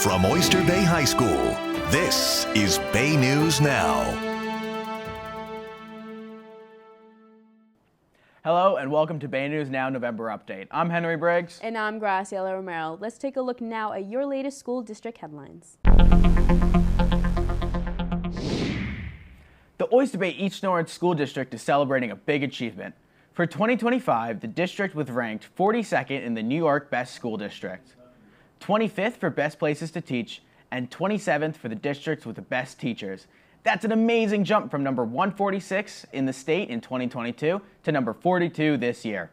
From Oyster Bay High School, this is Bay News Now. Hello and welcome to Bay News Now November Update. I'm Henry Briggs. And I'm Graciela Romero. Let's take a look now at your latest school district headlines. The Oyster Bay East Norwood School District is celebrating a big achievement. For 2025, the district was ranked 42nd in the New York Best School District, 25th for Best Places to Teach, and 27th for the districts with the best teachers. That's an amazing jump from number 146 in the state in 2022 to number 42 this year.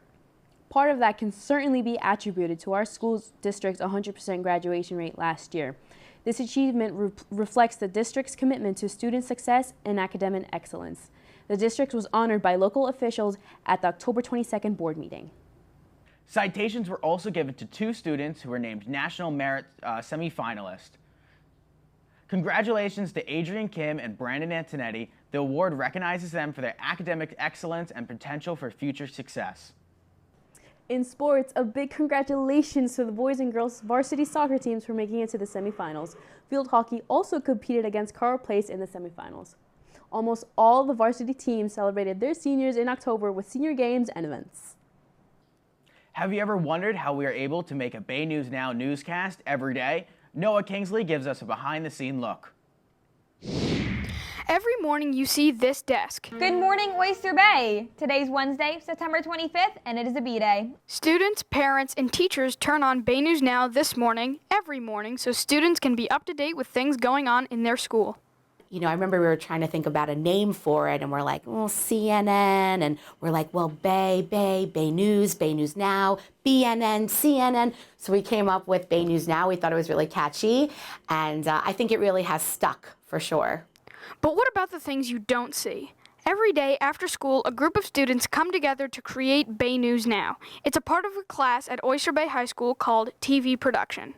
Part of that can certainly be attributed to our school district's 100% graduation rate last year. This achievement reflects the district's commitment to student success and academic excellence. The district was honored by local officials at the October 22nd board meeting. Citations were also given to two students who were named National Merit semifinalists. Congratulations to Adrian Kim and Brandon Antonetti. The award recognizes them for their academic excellence and potential for future success. In sports, a big congratulations to the boys and girls varsity soccer teams for making it to the semifinals. Field hockey also competed against Carl Place in the semifinals. Almost all the varsity teams celebrated their seniors in October with senior games and events. Have you ever wondered how we are able to make a Bay News Now newscast every day? Noah Kingsley gives us a behind-the-scene look. Every morning you see this desk. Good morning, Oyster Bay. Today's Wednesday, September 25th, and it is a B-Day. Students, parents, and teachers turn on Bay News Now this morning, every morning, so students can be up to date with things going on in their school. You know, I remember we were trying to think about a name for it, and we're like, well, CNN, and we're like, well, Bay News Now, BNN, CNN. So we came up with Bay News Now. We thought it was really catchy, and I think it really has stuck, for sure. But what about the things you don't see? Every day after school, a group of students come together to create Bay News Now. It's a part of a class at Oyster Bay High School called TV Production.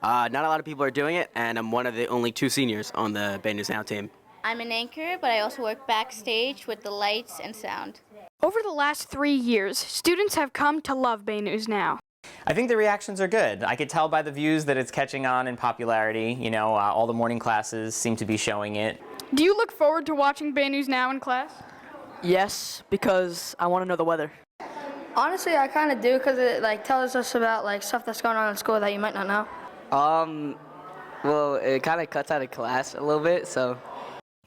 Not a lot of people are doing it, and I'm one of the only two seniors on the Bay News Now team. I'm an anchor, but I also work backstage with the lights and sound. Over the last 3 years, students have come to love Bay News Now. I think the reactions are good. I could tell by the views that it's catching on in popularity. You know, all the morning classes seem to be showing it. Do you look forward to watching Bay News Now in class? Yes, because I want to know the weather. Honestly, I kind of do, because it tells us about stuff that's going on in school that you might not know. Well, it kind of cuts out of class a little bit, so.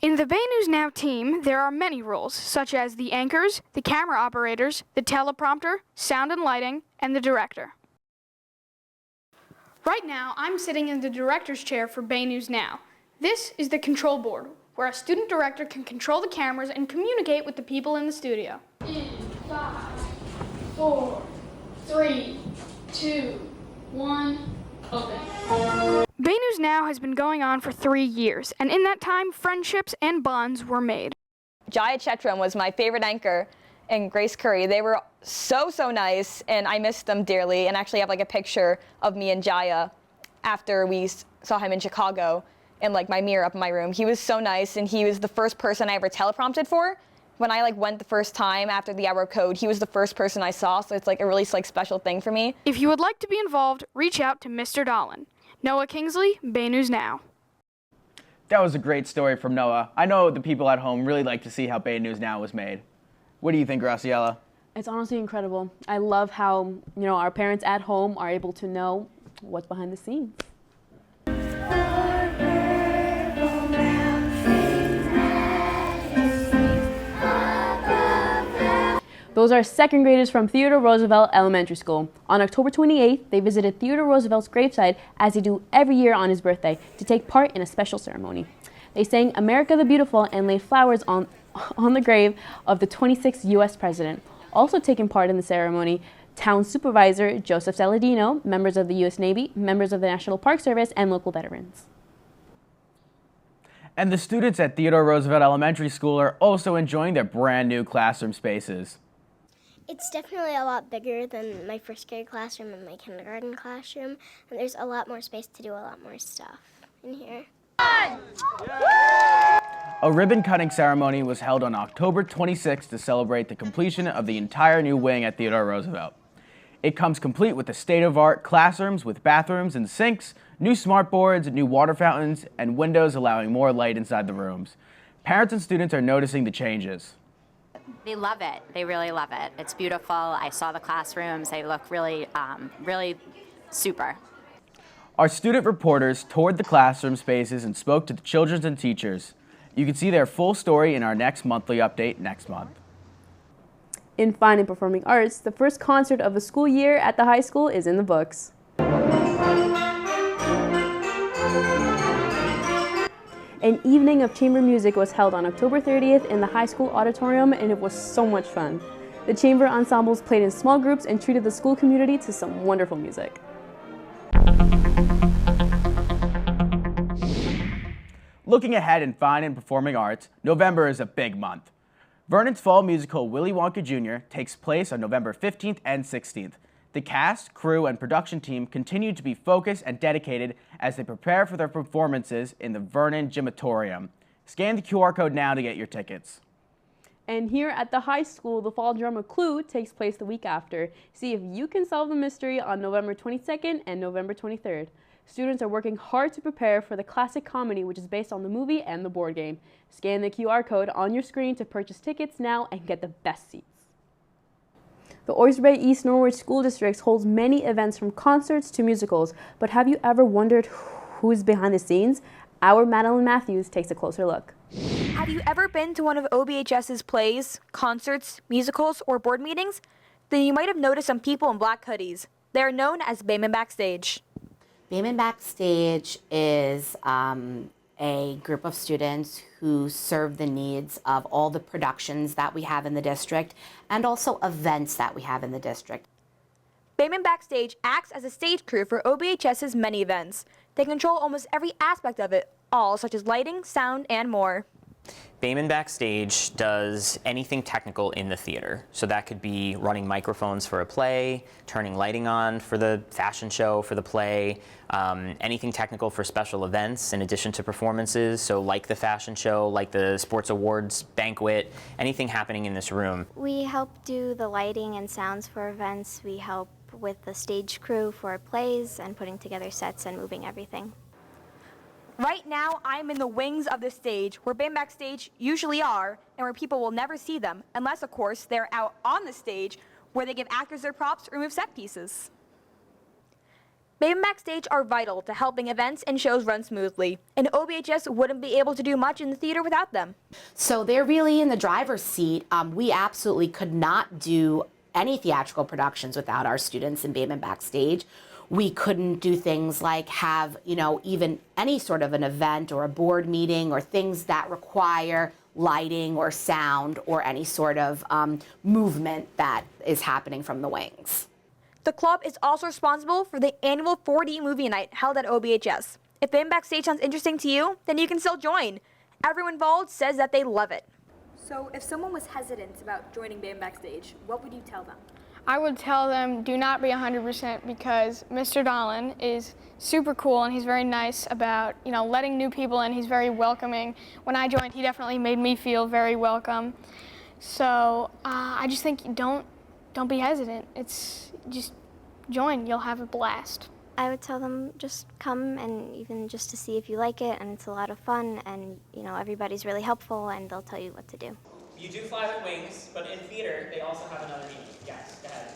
In the Bay News Now team, there are many roles, such as the anchors, the camera operators, the teleprompter, sound and lighting, and the director. Right now, I'm sitting in the director's chair for Bay News Now. This is the control board, where a student director can control the cameras and communicate with the people in the studio. 5, 4, 3, 2, 1. Open. Bay News Now has been going on for 3 years, and in that time, friendships and bonds were made. Jaya Chetram was my favorite anchor, and Grace Curry. They were so nice, and I missed them dearly, and actually have a picture of me and Jaya after we saw him in Chicago in my mirror up in my room. He was so nice, and he was the first person I ever teleprompted for. When I went the first time after the hour code, he was the first person I saw, so it's a really special thing for me. If you would like to be involved, reach out to Mr. Dollin. Noah Kingsley, Bay News Now. That was a great story from Noah. I know the people at home really like to see how Bay News Now was made. What do you think, Graciela? It's honestly incredible. I love how, our parents at home are able to know what's behind the scenes. Those are second graders from Theodore Roosevelt Elementary School. On October 28th, they visited Theodore Roosevelt's gravesite, as they do every year on his birthday, to take part in a special ceremony. They sang America the Beautiful and laid flowers on the grave of the 26th U.S. President. Also taking part in the ceremony, Town Supervisor Joseph Saladino, members of the U.S. Navy, members of the National Park Service, and local veterans. And the students at Theodore Roosevelt Elementary School are also enjoying their brand new classroom spaces. It's definitely a lot bigger than my first grade classroom and my kindergarten classroom, and there's a lot more space to do a lot more stuff in here. A ribbon cutting ceremony was held on October 26th to celebrate the completion of the entire new wing at Theodore Roosevelt. It comes complete with the state-of-the-art classrooms with bathrooms and sinks, new smart boards, new water fountains, and windows allowing more light inside the rooms. Parents and students are noticing the changes. They love it. They really love it. It's beautiful. I saw the classrooms. They look really, really super. Our student reporters toured the classroom spaces and spoke to the children and teachers. You can see their full story in our next monthly update next month. In Fine and Performing Arts, the first concert of the school year at the high school is in the books. An evening of chamber music was held on October 30th in the high school auditorium, and it was so much fun. The chamber ensembles played in small groups and treated the school community to some wonderful music. Looking ahead in Fine and Performing Arts, November is a big month. Vernon's fall musical Willy Wonka Jr. takes place on November 15th and 16th. The cast, crew, and production team continue to be focused and dedicated as they prepare for their performances in the Vernon Gymatorium. Scan the QR code now to get your tickets. And here at the high school, the fall drama Clue takes place the week after. See if you can solve the mystery on November 22nd and November 23rd. Students are working hard to prepare for the classic comedy, which is based on the movie and the board game. Scan the QR code on your screen to purchase tickets now and get the best seats. The Oyster Bay East Norwich School District holds many events from concerts to musicals, but have you ever wondered who's behind the scenes? Our Madeline Matthews takes a closer look. Have you ever been to one of OBHS's plays, concerts, musicals, or board meetings? Then you might have noticed some people in black hoodies. They are known as Bayman Backstage. Bayman Backstage is a group of students who serve the needs of all the productions that we have in the district and also events that we have in the district. Bayman Backstage acts as a stage crew for OBHS's many events. They control almost every aspect of it, all such as lighting, sound, and more. Bayman Backstage does anything technical in the theater. So that could be running microphones for a play, turning lighting on for the fashion show, for the play, anything technical for special events in addition to performances. So like the fashion show, like the sports awards banquet, anything happening in this room. We help do the lighting and sounds for events. We help with the stage crew for plays and putting together sets and moving everything. Right now, I'm in the wings of the stage, where Bayman Backstage usually are, and where people will never see them, unless, of course, they're out on the stage, where they give actors their props or move set pieces. Bayman Backstage are vital to helping events and shows run smoothly, and OBHS wouldn't be able to do much in the theater without them. So they're really in the driver's seat. We absolutely could not do any theatrical productions without our students in Bayman Backstage. We couldn't do things like have, even any sort of an event or a board meeting or things that require lighting or sound or any sort of movement that is happening from the wings. The club is also responsible for the annual 4D movie night held at OBHS. If Bayman Backstage sounds interesting to you, then you can still join. Everyone involved says that they love it. So if someone was hesitant about joining Bayman Backstage, what would you tell them? I would tell them do not be 100% because Mr. Dollin is super cool and he's very nice about, letting new people in. He's very welcoming. When I joined, he definitely made me feel very welcome. So I just think don't be hesitant. It's just join. You'll have a blast. I would tell them just come and even just to see if you like it, and it's a lot of fun, and everybody's really helpful and they'll tell you what to do. You do fly with wings, but in theater, they also have another meeting. Yes, go ahead.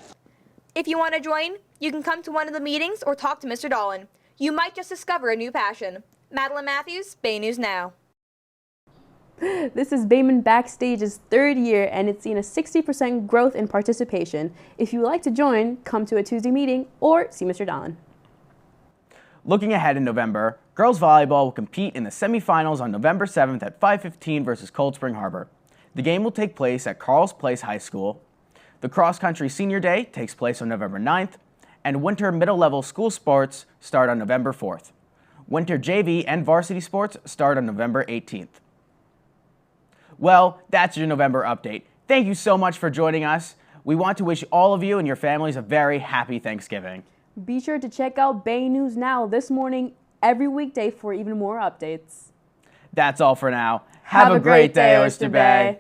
If you want to join, you can come to one of the meetings or talk to Mr. Dollin. You might just discover a new passion. Madeline Matthews, Bay News Now. This is Bayman Backstage's third year, and it's seen a 60% growth in participation. If you would like to join, come to a Tuesday meeting or see Mr. Dollin. Looking ahead in November, girls volleyball will compete in the semifinals on November 7th at 5:15 versus Cold Spring Harbor. The game will take place at Carles Place High School. The cross-country senior day takes place on November 9th, and winter middle-level school sports start on November 4th. Winter JV and varsity sports start on November 18th. Well, that's your November update. Thank you so much for joining us. We want to wish all of you and your families a very happy Thanksgiving. Be sure to check out Bay News Now this morning every weekday for even more updates. That's all for now. Have a great day, Oyster Bay.